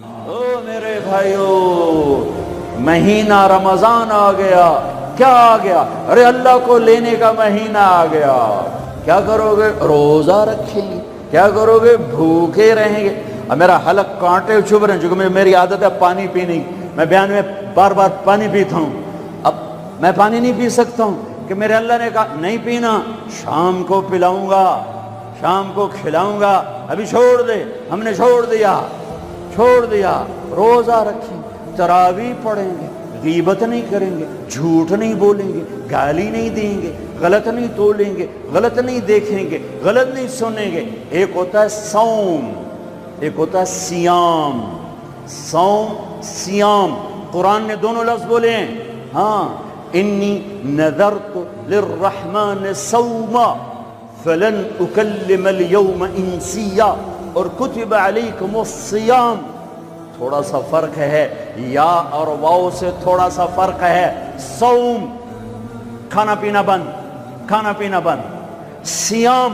او میرے بھائیو، مہینہ رمضان آ گیا. کیا آ گیا؟ ارے اللہ کو لینے کا مہینہ آ گیا. کیا کرو گے؟ روزہ رکھیں گے. کیا کرو گے؟ بھوکے رہیں گے. اب میرا حلق کانٹے چبھ رہے ہیں چونکہ میری عادت ہے پانی پینی. میں بیان میں بار بار پانی پیتا ہوں. اب میں پانی نہیں پی سکتا ہوں کہ میرے اللہ نے کہا نہیں پینا، شام کو پلاؤں گا، شام کو کھلاؤں گا. ابھی چھوڑ دے. ہم نے چھوڑ دیا. روزہ رکھیں، تراویح پڑھیں گے، غیبت نہیں کریں گے، جھوٹ نہیں بولیں گے، گالی نہیں دیں گے، غلط نہیں تولیں گے، غلط نہیں دیکھیں گے، غلط نہیں سنیں گے. ایک ہوتا ہے صوم، ایک ہوتا ہے سیام. صوم سیام، قرآن نے دونوں لفظ بولے ہیں. ہاں، انی نذرت للرحمن صوما فلن اکلم اليوم انسیا، اور کتب علیکم الصیام. تھوڑا سا فرق ہے، یا اور واو سے تھوڑا سا فرق ہے. صوم کھانا پینا بند. سیام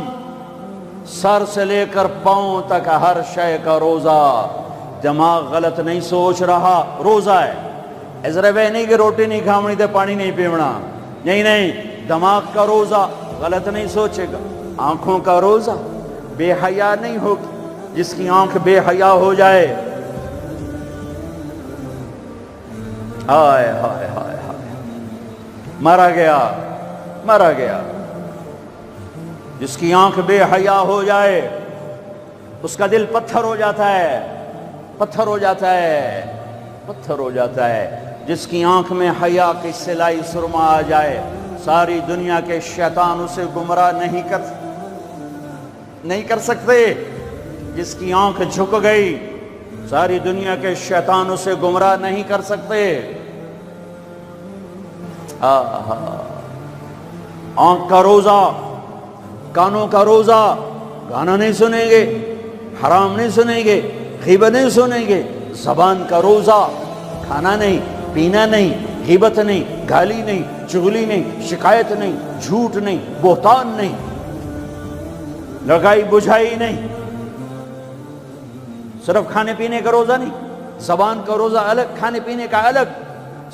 سر سے لے کر پاؤں تک ہر شے کا روزہ. دماغ غلط نہیں سوچ رہا، روزہ ہے. ازرے وہ نہیں کہ روٹی نہیں کھاونی تے پانی نہیں پیونا. نہیں، دماغ کا روزہ، غلط نہیں سوچے گا. آنکھوں کا روزہ، بے حیا نہیں ہوگی. جس کی آنکھ بے حیا ہو جائے، ہائے ہائے ہائے ہائے، مرا گیا. جس کی آنکھ بے حیا ہو جائے اس کا دل پتھر ہو جاتا ہے. جس کی آنکھ میں حیا کی سلائی سرما آ جائے، ساری دنیا کے شیطان اسے گمراہ نہیں کر سکتے. جس کی آنکھ جھک گئی، ساری دنیا کے شیطان اسے گمراہ نہیں کر سکتے. آنکھ کا روزہ، کانوں کا روزہ، گانا نہیں سنیں گے، حرام نہیں سنیں گے، غیبت نہیں سنیں گے. زبان کا روزہ، کھانا نہیں، پینا نہیں، غیبت نہیں، گالی نہیں، چغلی نہیں، شکایت نہیں، جھوٹ نہیں، بہتان نہیں، لگائی بجھائی نہیں. صرف کھانے پینے کا روزہ نہیں، زبان کا روزہ الگ، کھانے پینے کا الگ.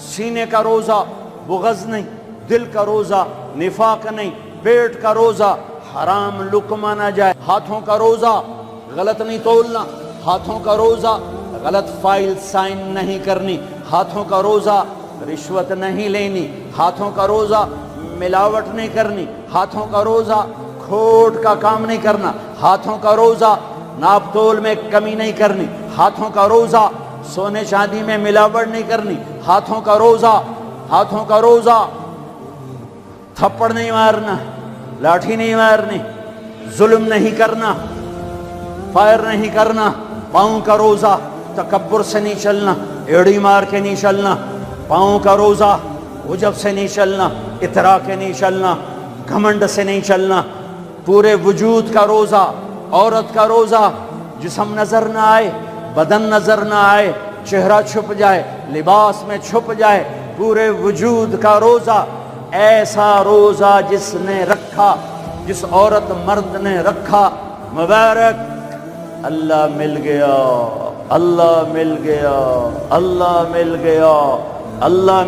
سینے کا روزہ، بغض نہیں. دل کا روزہ، نفاق نہیں. پیٹ کا روزہ، حرام لقمہ نہ جائے. ہاتھوں کا روزہ، غلط نہیں تولنا. ہاتھوں کا روزہ، غلط فائل سائن نہیں کرنی. ہاتھوں کا روزہ، رشوت نہیں لینی. ہاتھوں کا روزہ، ملاوٹ نہیں کرنی. ہاتھوں کا روزہ، کھوٹ کا کام نہیں کرنا. ہاتھوں کا روزہ، ناپ تول میں کمی نہیں کرنی. ہاتھوں کا روزہ، سونے چاندی میں ملاوٹ نہیں کرنی. ہاتھوں کا روزہ، تھپڑ نہیں مارنا، لاٹھی نہیں مارنی، ظلم نہیں کرنا، فائر نہیں کرنا. پاؤں کا روزہ، تکبر سے نہیں چلنا، ایڑی مار کے نہیں چلنا. پاؤں کا روزہ، عجب سے نہیں چلنا، اترا کے نہیں چلنا، گھمنڈ سے نہیں چلنا. پورے وجود کا روزہ. عورت کا روزہ، جسم نظر نہ آئے، بدن نظر نہ آئے، چہرہ چھپ جائے، لباس میں چھپ جائے. پورے وجود کا روزہ. ایسا روزہ جس نے رکھا، جس عورت مرد نے رکھا، مبارک. اللہ مل گیا، اللہ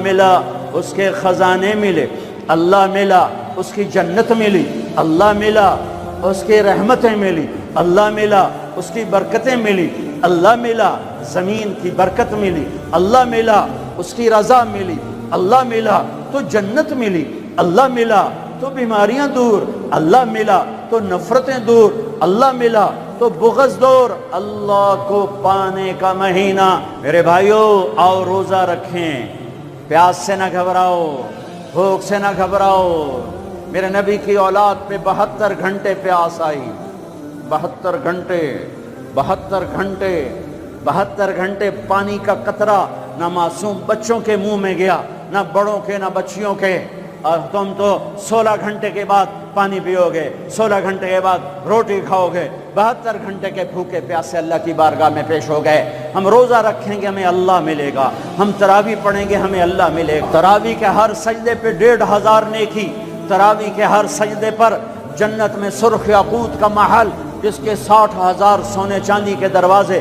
ملا، اس کے خزانے ملے. اللہ ملا، اس کی جنت ملی. اللہ ملا، اس کی رحمتیں ملی. اللہ ملا، اس کی برکتیں ملی. اللہ ملا، زمین کی برکت ملی. اللہ ملا، اس کی رضا ملی. اللہ ملا تو جنت ملی. اللہ ملا تو بیماریاں دور. اللہ ملا تو نفرتیں دور. اللہ ملا تو بغض دور. اللہ کو پانے کا مہینہ. میرے بھائیو، آؤ روزہ رکھیں. پیاس سے نہ گھبراؤ، بھوک سے نہ گھبراؤ. میرے نبی کی اولاد پہ 72 گھنٹے پیاس آئی. 72 گھنٹے پانی کا قطرہ نہ معصوم بچوں کے منہ میں گیا، نہ بڑوں کے، نہ بچیوں کے. اور تم تو 16 گھنٹے کے بعد پانی پیو گے، 16 گھنٹے کے بعد روٹی کھاؤ گے. 72 گھنٹے کے بھوکے پیاسے اللہ کی بارگاہ میں پیش ہو گئے. ہم روزہ رکھیں گے، ہمیں اللہ ملے گا. ہم تراویح پڑھیں گے، ہمیں اللہ ملے گا. تراویح کے ہر سجدے پہ 1500 نیکی. تراویح کے ہر سجدے پر جنت میں سرخ یاقوت کا محل، جس کے 60,000 سونے چاندی کے دروازے.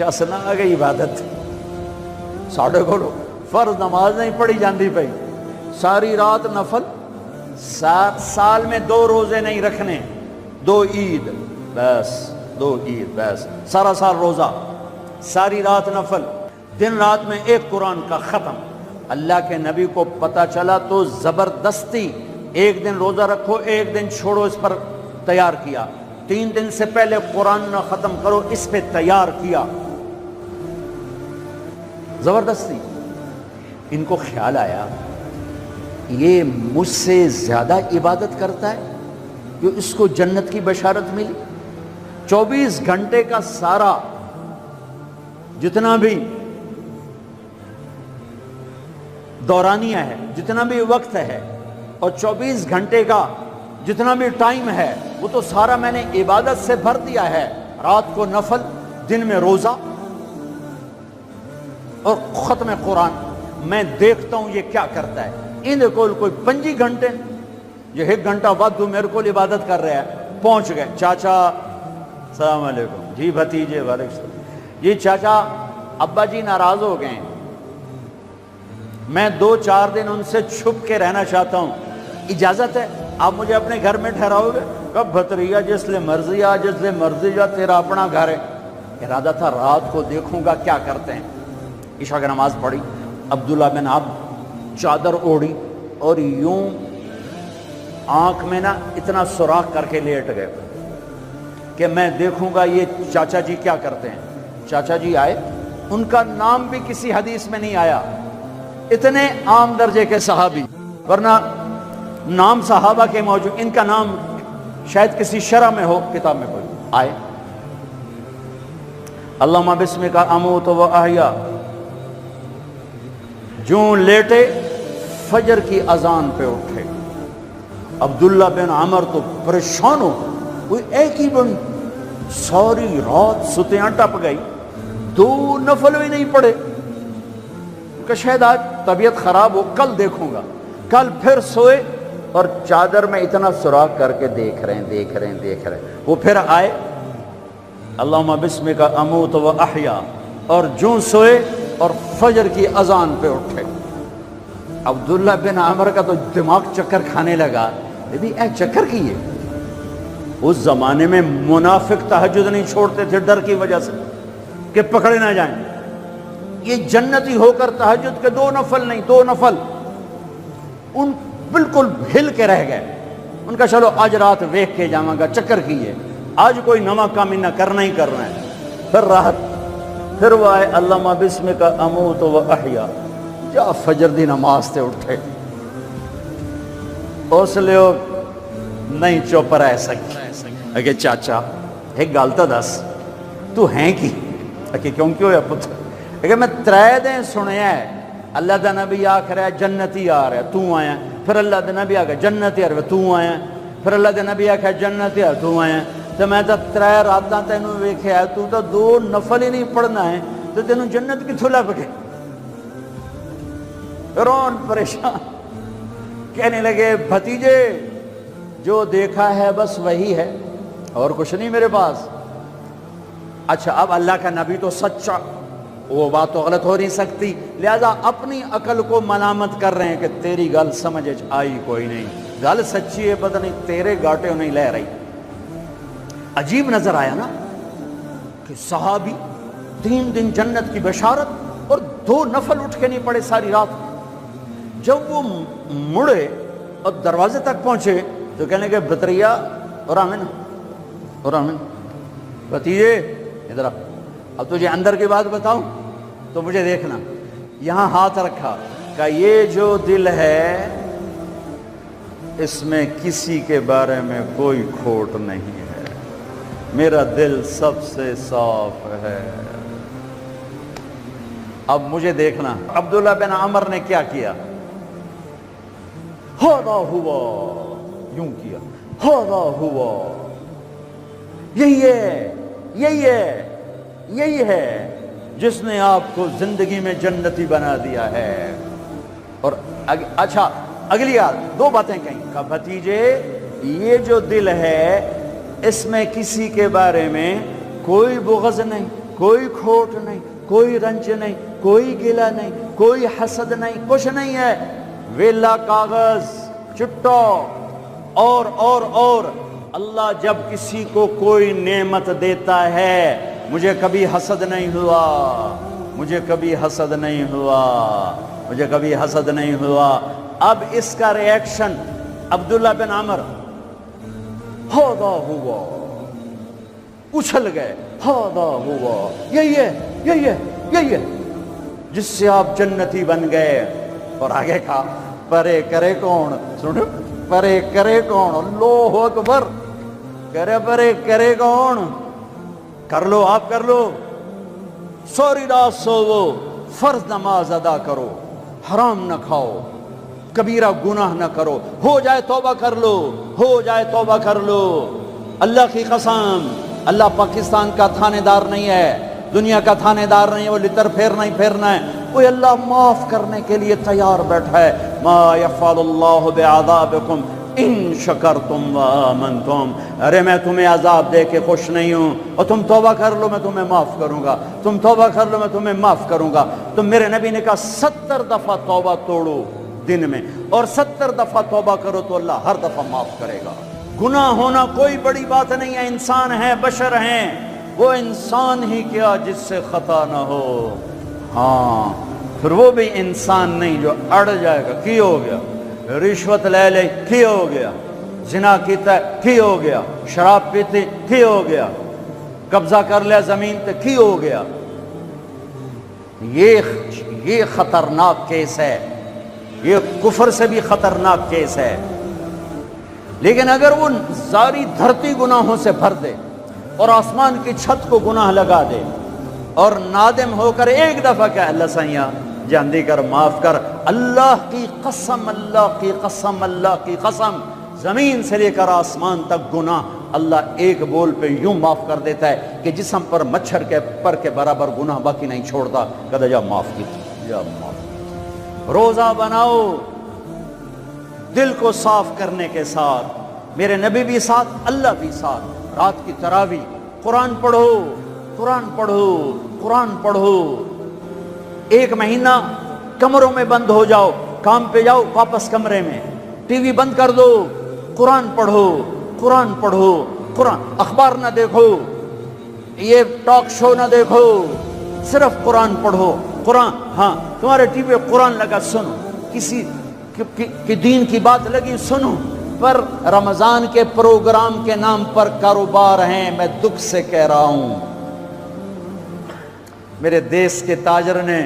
چس نہ آ گئی عبادت ساڑھے کو فرض نماز نہیں پڑھی جاندی پئی ساری رات نفل سال میں 2 روزے نہیں رکھنے 2 عید بس 2 عید بس سارا سال روزہ ساری رات نفل دن رات میں 1 قرآن کا ختم اللہ کے نبی کو پتہ چلا تو زبردستی 1 دن روزہ رکھو 1 دن چھوڑو اس پر تیار کیا 3 دن سے پہلے قرآن نہ ختم کرو اس پہ تیار کیا زبردستی ان کو خیال آیا یہ مجھ سے زیادہ عبادت کرتا ہے جو اس کو جنت کی بشارت ملی 24 گھنٹے کا سارا جتنا بھی دورانیہ ہے جتنا بھی وقت ہے اور 24 گھنٹے کا جتنا بھی ٹائم ہے وہ تو سارا میں نے عبادت سے بھر دیا ہے رات کو نفل دن میں روزہ اور ختم قرآن میں دیکھتا ہوں یہ کیا کرتا ہے ان کو کوئی 25 گھنٹے یہ 1 گھنٹہ بعد میرے کو عبادت کر رہا ہے پہنچ گئے چاچا السلام علیکم جی بھتیجے وعلیکم السلام جی چاچا ابا جی ناراض ہو گئے میں 2-4 دن ان سے چھپ کے رہنا چاہتا ہوں اجازت ہے آپ مجھے اپنے گھر میں ٹھہراؤ گے کب بھتریا جس لئے مرضی آ جس لئے مرضی جا تیرا اپنا گھر ہے ارادہ تھا رات کو دیکھوں گا کیا کرتے ہیں عشاء کی نماز پڑھی عبداللہ بن عب چادر اوڑھی اور یوں آنکھ میں نا اتنا سوراخ کر کے لیٹ گئے کہ میں دیکھوں گا یہ چاچا جی کیا کرتے ہیں چاچا جی آئے ان کا نام بھی کسی حدیث میں نہیں آیا اتنے عام درجے کے صحابی ورنہ نام صحابہ کے موجود ان کا نام شاید کسی شرح میں ہو کتاب میں کوئی آئے اللہم بسمک اموت و احیا جوں لیٹے فجر کی اذان پہ اٹھے عبداللہ بن عمر تو پریشان ہو کوئی ایک ہی بن ساری رات ستیاں ٹپ گئی 2 نفل بھی نہیں پڑے کہ شاید آج طبیعت خراب ہو کل دیکھوں گا کل پھر سوئے اور چادر میں اتنا سوراخ کر کے دیکھ رہے ہیں وہ پھر آئے اللہم بسمک اموت و احیا اور جوں سوئے اور فجر کی اذان پہ اٹھے عبداللہ بن عمر کا تو دماغ چکر کھانے لگا اے چکر کی ہے اس زمانے میں منافق تہجد نہیں چھوڑتے تھے ڈر کی وجہ سے کہ پکڑے نہ جائیں یہ جنتی ہو کر تہجد کے 2 نفل نہیں 2 نفل ان بالکل ہل کے رہ گئے ان کا چلو آج رات ویکھ کے جاواں گا چکر کی ہے آج کوئی نواں کام نہ کرنا ہی کرنا ہے پھر راحت پھر وہ آئے اللہم بسمک اموت و احیا جا فجر دی نماز تے اٹھے اس لیے نہیں چپ رہ سکتے اگے چاچا ایک گل تو دس تو ہیں کی اگے کیوں کیوں ہے پتر اگے میں 3 دن سنیا ہے اللہ دا نبی آکھ رہا ہے جنتی آ رہا ہے تو آیا پھر اللہ دا نبی آکھ جنتی آ رہا ہے تو آیا پھر اللہ دا نبی آکھ جنتی آ تو آیا تو میں تو 3 راتاں تینوں ویکھیا تو 2 نفل ہی نہیں پڑھنا ہے تو تینوں جنت کتھوں لب گئے رون پریشان کہنے لگے بھتیجے جو دیکھا ہے بس وہی ہے اور کچھ نہیں میرے پاس اچھا اب اللہ کا نبی تو سچا وہ بات تو غلط ہو نہیں سکتی لہذا اپنی عقل کو ملامت کر رہے ہیں کہ تیری گل سمجھ آئی کوئی نہیں گل سچی ہے پتہ نہیں تیرے گاٹے نہیں لے رہی عجیب نظر آیا نا کہ صحابی 3 دن جنت کی بشارت اور 2 نفل اٹھ کے نہیں پڑے ساری رات جب وہ مڑے اور دروازے تک پہنچے تو کہنے کہ بطریہ اور آمین بتیجے ادھر اب تجھے اندر کی بات بتاؤں تو مجھے دیکھنا یہاں ہاتھ رکھا کہ یہ جو دل ہے اس میں کسی کے بارے میں کوئی کھوٹ نہیں ہے میرا دل سب سے صاف ہے اب مجھے دیکھنا عبداللہ بن عمر نے کیا کیا ہوا یوں کیا ہوا یہی ہے جس نے آپ کو زندگی میں جنتی بنا دیا ہے اور اچھا اگلی یاد 2 باتیں کہیں کہ بھتیجے یہ جو دل ہے اس میں کسی کے بارے میں کوئی بغض نہیں کوئی کھوٹ نہیں، کوئی رنج نہیں، کوئی گلہ نہیں، کوئی حسد نہیں، کچھ نہیں ہے، ویلا کاغذ چٹا۔ اور اللہ جب کسی کو کوئی نعمت دیتا ہے، مجھے کبھی حسد نہیں ہوا، مجھے کبھی حسد نہیں ہوا، مجھے کبھی حسد نہیں ہوا۔ اب اس کا ری ایکشن عبداللہ بن عمر، ہاذا ہوا، اچھل گئے، ہاذا ہوا، یہی ہے جس سے آپ جنتی بن گئے۔ اور آگے کہا پرے کرے کون، سنو، پرے کرے کون، اللہ اکبر، پرے کرے کون، کر لو آپ، کر لو، سوری رات سوو، فرض نماز ادا کرو، حرام نہ کھاؤ، کبیرہ گناہ نہ کرو، ہو جائے توبہ کر لو، ہو جائے توبہ کر لو۔ اللہ کی قسم، اللہ پاکستان کا تھانے دار نہیں ہے، دنیا کا تھانے دار نہیں ہے، وہ لتر پھیرنا ہی پھیرنا ہے، کوئی اللہ معاف کرنے کے لیے تیار بیٹھا ہے۔ ما یفعل اللہ بعذابکم ان شکرتم وآمنتم، ارے میں تمہیں عذاب دے کے خوش نہیں ہوں، اور تم توبہ کر لو میں تمہیں معاف کروں گا، تم توبہ کر لو میں تمہیں معاف کروں گا۔ تو میرے نبی نے کہا 70 دفعہ توبہ توڑو دن میں، اور 70 دفعہ توبہ کرو تو اللہ ہر دفعہ معاف کرے گا۔ گناہ ہونا کوئی بڑی بات نہیں ہے، انسان ہے، بشر ہیں، وہ انسان ہی کیا جس سے خطا نہ ہو، ہاں پھر وہ بھی انسان نہیں جو اڑ جائے گا، کی ہو گیا، رشوت لے لے کی ہو گیا، زنا کیتا ہے کی ہو گیا، شراب پیتے کی ہو گیا، قبضہ کر لیا زمین تے کی ہو گیا۔ یہ خطرناک کیس ہے، یہ کفر سے بھی خطرناک کیس ہے۔ لیکن اگر وہ ساری دھرتی گناہوں سے بھر دے اور آسمان کی چھت کو گناہ لگا دے اور نادم ہو کر ایک دفعہ کہ اللہ سیاں جاندی کر، معاف کر، اللہ کی قسم، اللہ کی قسم، اللہ کی قسم، زمین سے لے کر آسمان تک گناہ اللہ ایک بول پہ یوں معاف کر دیتا ہے کہ جسم پر مچھر کے پر کے برابر گناہ باقی نہیں چھوڑتا۔ کہتا جا معاف کی، جا معاف کی۔ روزہ بناؤ دل کو صاف کرنے کے ساتھ، میرے نبی بھی ساتھ، اللہ بھی ساتھ، رات کی تراویح، قرآن پڑھو، قرآن پڑھو، قرآن پڑھو۔ ایک مہینہ کمروں میں بند ہو جاؤ، کام پہ جاؤ واپس کمرے میں، ٹی وی بند کر دو، قرآن پڑھو، قرآن پڑھو، قرآن، اخبار نہ دیکھو، یہ ٹاک شو نہ دیکھو، صرف قرآن پڑھو۔ قرآن، ہاں تمہارے ٹی وی قرآن لگا سنو، کسی کی دین کی بات لگی سنو، پر رمضان کے پروگرام کے نام پر کاروبار ہیں، میں دکھ سے کہہ رہا ہوں۔ میرے دیس کے تاجر نے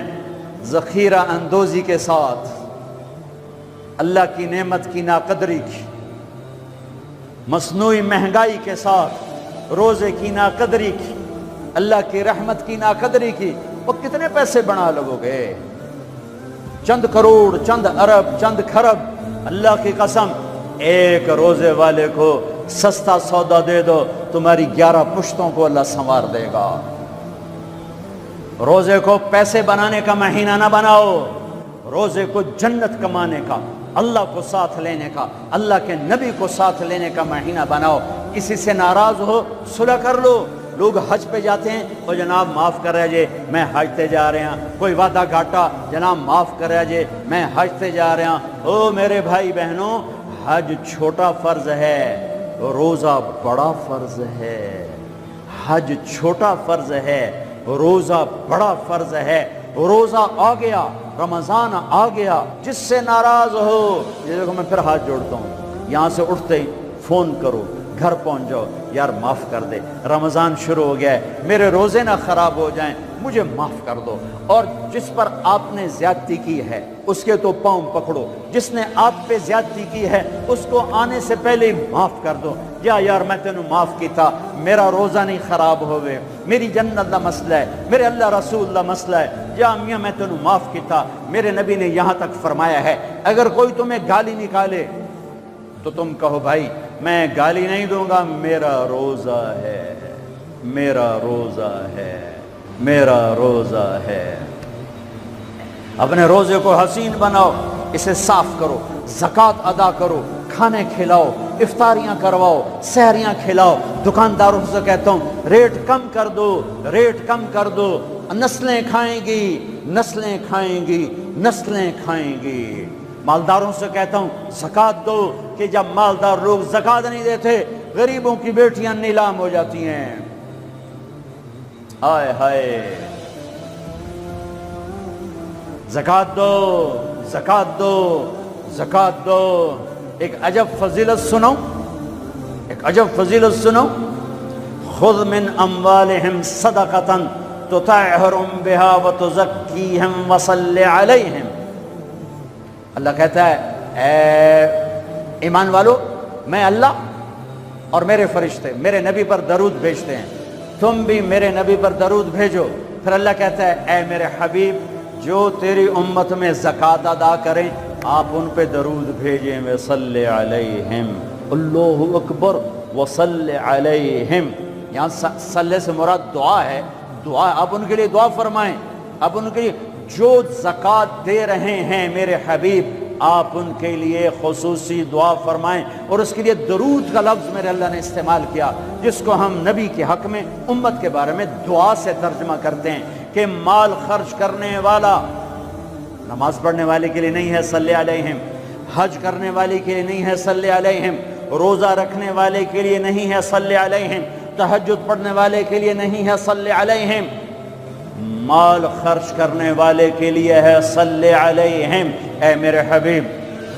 ذخیرہ اندوزی کے ساتھ اللہ کی نعمت کی ناقدری کی، مصنوعی مہنگائی کے ساتھ روزے کی ناقدری کی، اللہ کی رحمت کی ناقدری کی۔ وہ کتنے پیسے بنا لگو گے؟ چند کروڑ، چند ارب، چند کھرب۔ اللہ کی قسم، ایک روزے والے کو سستا سودا دے دو، تمہاری 11 پشتوں کو اللہ سنوار دے گا۔ روزے کو پیسے بنانے کا مہینہ نہ بناؤ، روزے کو جنت کمانے کا، اللہ کو ساتھ لینے کا، اللہ کے نبی کو ساتھ لینے کا مہینہ بناؤ۔ کسی سے ناراض ہو صلح کر لو۔ لوگ حج پہ جاتے ہیں، وہ جناب معاف کر رہے جے میں حج تے جا رہے ہیں، کوئی وعدہ گھاٹا، جناب معاف کر رہے جے میں حج تے جا رہے ہیں۔ او میرے بھائی بہنوں، حج چھوٹا فرض ہے، روزہ بڑا فرض ہے۔ حج چھوٹا فرض ہے، روزہ بڑا فرض ہے۔ روزہ آ گیا، رمضان آ گیا، جس سے ناراض ہو، یہ دیکھو میں پھر ہاتھ جوڑتا ہوں، یہاں سے اٹھتے ہی فون کرو، گھر پہنچ جاؤ، یار معاف کر دے، رمضان شروع ہو گیا ہے، میرے روزے نہ خراب ہو جائیں، مجھے معاف کر دو۔ اور جس پر آپ نے زیادتی کی ہے اس کے تو پاؤں پکڑو، جس نے آپ پہ زیادتی کی ہے اس کو آنے سے پہلے ہی معاف کر دو۔ یا یار میں تینوں معاف کیتا، میرا روزہ نہیں خراب ہوئے، میری جنت دا مسئلہ ہے، میرے اللہ رسول دا مسئلہ ہے، یا میاں میں تینوں معاف کیتا۔ میرے نبی نے یہاں تک فرمایا ہے اگر کوئی تمہیں گالی نکالے تو تم کہو بھائی میں گالی نہیں دوں گا، میرا روزہ ہے، میرا روزہ ہے، میرا روزہ ہے۔ اپنے روزے کو حسین بناؤ، اسے صاف کرو، زکوٰۃ ادا کرو، کھانے کھلاؤ، افطاریاں کرواؤ، سحریاں کھلاؤ۔ دکانداروں سے کہتا ہوں ریٹ کم کر دو، ریٹ کم کر دو، نسلیں کھائیں گی، نسلیں کھائیں گی، نسلیں کھائیں گی۔ مالداروں سے کہتا ہوں زکوٰۃ دو، کہ جب مالدار لوگ زکوٰۃ نہیں دیتے غریبوں کی بیٹیاں نیلام ہو جاتی ہیں۔ ہائے ہائے، زکوٰۃ دو، زکوٰۃ دو، زکوٰۃ دو۔ ایک عجب فضیلت سنو، ایک عجب فضیلت سنو، خذ من اموالہم صدقۃ تطہرہم بہا وتزکیہم وصلی علیہم۔ اللہ کہتا ہے اے ایمان والو، میں اللہ اور میرے فرشتے میرے نبی پر درود بھیجتے ہیں، تم بھی میرے نبی پر درود بھیجو۔ پھر اللہ کہتا ہے اے میرے حبیب، جو تیری امت میں زکوٰۃ ادا کریں آپ ان پہ درود بھیجیں، وصلی علیہم، اللہ اکبر، وصلی علیہم۔ یہاں صلی سے مراد دعا ہے، دعا آپ ان کے لیے دعا فرمائیں، آپ ان کے لیے جو زکوٰۃ دے رہے ہیں میرے حبیب آپ ان کے لیے خصوصی دعا فرمائیں۔ اور اس کے لیے درود کا لفظ میرے اللہ نے استعمال کیا، جس کو ہم نبی کے حق میں امت کے بارے میں دعا سے ترجمہ کرتے ہیں، کہ مال خرچ کرنے والا نماز پڑھنے والے کے لیے نہیں ہے صلی علیہم، حج کرنے والے کے لیے نہیں ہے صلی علیہم، روزہ رکھنے والے کے لیے نہیں ہے صلی علیہم، تہجد پڑھنے والے کے لیے نہیں ہے صلی علیہم، مال خرچ کرنے والے کے لیے ہے صلی علیہم۔ اے میرے حبیب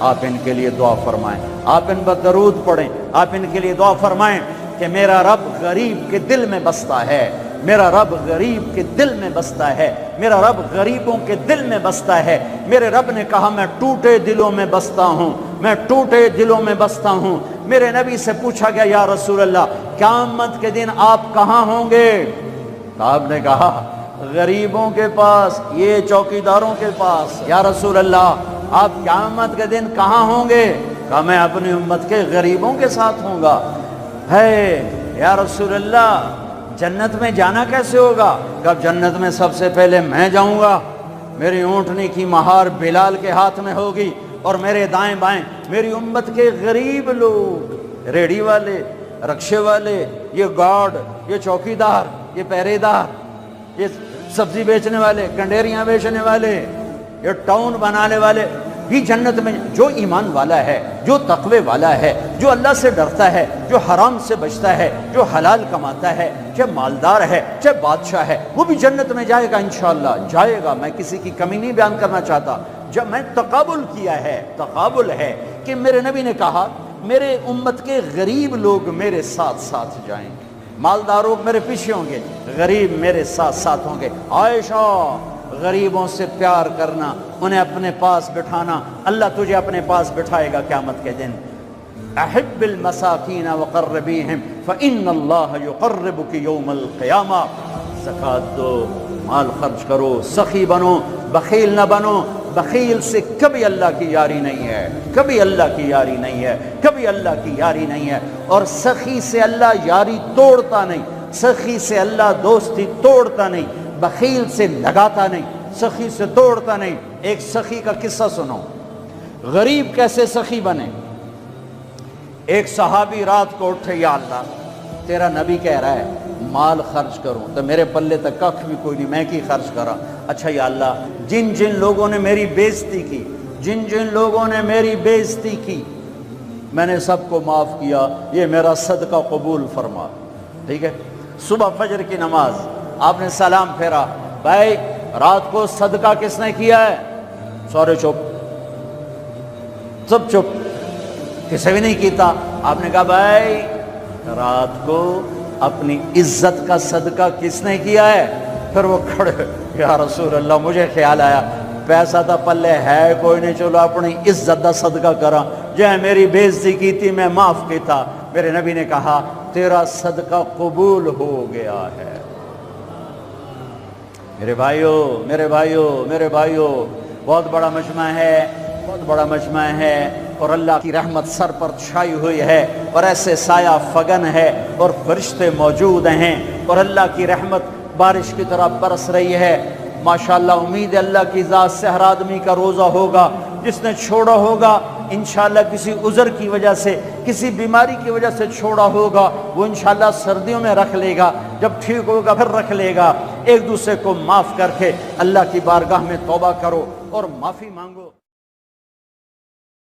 آپ ان کے لیے دعا فرمائیں، آپ ان پر درود پڑھیں، آپ ان کے لیے دعا فرمائیں کہ میرا رب غریب کے دل میں بستا ہے، میرا رب غریب کے دل میں بستا ہے، میرا رب غریبوں کے دل میں بستا ہے۔ میرے رب نے کہا میں ٹوٹے دلوں میں بستا ہوں، میں ٹوٹے دلوں میں بستا ہوں۔ میرے نبی سے پوچھا گیا یا رسول اللہ قیامت کے دن آپ کہاں ہوں گے؟ تو آپ نے کہا غریبوں کے پاس، یہ چوکیداروں کے پاس۔ یا رسول اللہ آپ قیامت کے دن کہاں ہوں گے؟ کہا میں اپنی امت کے غریبوں کے ساتھ ہوں گا۔ ہے یا رسول اللہ جنت میں جانا کیسے ہوگا؟ کب جنت میں سب سے پہلے میں جاؤں گا، میری اونٹنی کی مہار بلال کے ہاتھ میں ہوگی، اور میرے دائیں بائیں میری امت کے غریب لوگ، ریڑھی والے، رکشے والے، یہ گارڈ، یہ چوکیدار، یہ پہرے دار، یہ سبزی بیچنے والے، کنڈیریاں بیچنے والے، یہ ٹاؤن بنانے والے بھی جنت میں۔ جو ایمان والا ہے، جو تقوی والا ہے، جو اللہ سے ڈرتا ہے، جو حرام سے بچتا ہے، جو حلال کماتا ہے، چاہے مالدار ہے چاہے بادشاہ ہے، وہ بھی جنت میں جائے گا انشاءاللہ، جائے گا۔ میں کسی کی کمی نہیں بیان کرنا چاہتا، جب میں تقابل کیا ہے، تقابل ہے کہ میرے نبی نے کہا میرے امت کے غریب لوگ میرے ساتھ ساتھ جائیں گے، مالداروں میرے پیچھے ہوں گے، غریب میرے ساتھ ساتھ ہوں گے۔ عائشہ غریبوں سے پیار کرنا، انہیں اپنے پاس بٹھانا، اللہ تجھے اپنے پاس بٹھائے گا قیامت کے دن۔ احب المساکین وقربیہم فإن اللہ یقربک یوم القیامہ۔ زکوٰۃ دو، مال خرچ کرو، سخی بنو، بخیل نہ بنو۔ بخیل سے کبھی اللہ کی یاری نہیں ہے، کبھی اللہ کی یاری نہیں ہے، کبھی اللہ کی یاری نہیں ہے۔ اور سخی سے اللہ یاری توڑتا نہیں، سخی سے اللہ دوستی توڑتا نہیں، بخیل سے لگاتا نہیں، سخی سے توڑتا نہیں۔ ایک سخی کا قصہ سنو، غریب کیسے سخی بنے۔ ایک صحابی رات کو اٹھے، یا اللہ تیرا نبی کہہ رہا ہے مال خرچ کروں تو میرے پلے تک کخ بھی کوئی نہیں، میں کی خرچ کرا۔ اچھا یا اللہ جن جن لوگوں نے میری بےزتی کی، جن جن لوگوں نے میری بےزتی کی، میں نے سب کو معاف کیا، یہ میرا صدقہ قبول فرما۔ ٹھیک ہے، صبح فجر کی نماز آپ نے سلام پھیرا، بھائی رات کو صدقہ کس نے کیا ہے؟ سارے چپ، سب چپ، کسی بھی نہیں کیتا۔ آپ نے کہا بھائی رات کو اپنی عزت کا صدقہ کس نے کیا ہے؟ پھر وہ کھڑے، یا رسول اللہ مجھے خیال آیا پیسہ تا پلے ہے کوئی نہیں، چلو اپنی عزت دا صدقہ کرا، جہاں میری بے عزتی کی تھی میں معاف کی تھا۔ میرے نبی نے کہا تیرا صدقہ قبول ہو گیا ہے۔ میرے بھائیوں، میرے بھائیوں، میرے بھائیوں، بہت بڑا مجمع ہے، بہت بڑا مجمع ہے، اور اللہ کی رحمت سر پر چھائی ہوئی ہے، اور ایسے سایہ فگن ہے، اور فرشتے موجود ہیں، اور اللہ کی رحمت بارش کی طرح برس رہی ہے۔ ماشاءاللہ امید ہے اللہ کی ذات سے ہر آدمی کا روزہ ہوگا، جس نے چھوڑا ہوگا انشاءاللہ کسی عذر کی وجہ سے، کسی بیماری کی وجہ سے چھوڑا ہوگا، وہ انشاءاللہ سردیوں میں رکھ لے گا، جب ٹھیک ہوگا پھر رکھ لے گا۔ ایک دوسرے کو معاف کر کے اللہ کی بارگاہ میں توبہ کرو اور معافی مانگو۔